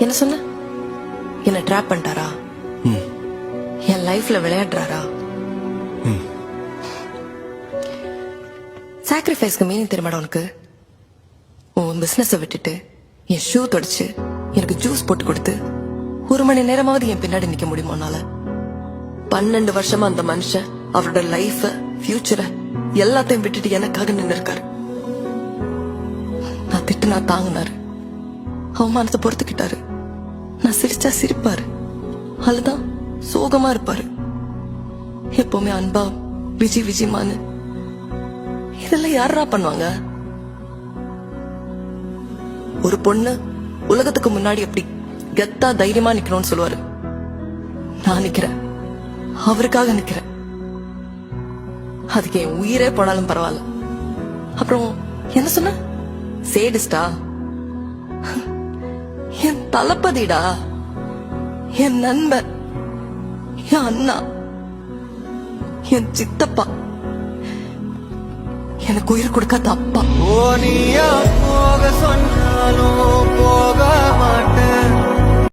என்ன சொன்ன? என்ன ட்ராப் பண்ணிட்டாரா? என் லைஃப்ல விளையாடுறாரா? சாக்ரிஃபைஸ்க்கு மீனிங் தெரியுமாடா உனக்கு? உன் பிசினஸ் விட்டுட்டு என் ஷூ தொடச்சு எனக்கு ஜூஸ் போட்டு கொடுத்து 1 மணி நேரமாவது என் பின்னாடி நிக்க முடியுமா உன்னால? 12 வருஷமா அந்த மனுஷன் அவரோட லைஃப, ஃபியூச்சரை எல்லாத்தையும் விட்டுட்டு எனக்காக நின்று இருக்காரு. நான் திட்டுனா தாங்கினாரு, அவமானத்தை பொறுத்துக்கிட்டாரு. நான் சிரிச்சா சிரிப்பாரு, அதுதான் சோகமா இருப்பாரு. எப்பவுமே அன்பா விஜிமானு. இதெல்லாம் யாரா பண்ணுவாங்க? ஒரு பொண்ணு உலகத்துக்கு முன்னாடி எப்படி கெத்தா தைரியமா நிக்கணும்னு சொல்லுவாரு. நான் நிக்கிறேன், அவருக்காக நிக்கிறேன். அதுக்கு என் உயிரே போனாலும் பரவாயில்ல. அப்புறம் என்ன சொன்ன? சேடிஸ்டா? என் தளபதிடா, என் நண்பன், என் அண்ணா, என் சித்தப்பா, எனக்கு உயிர் கொடுக்காத அப்பா.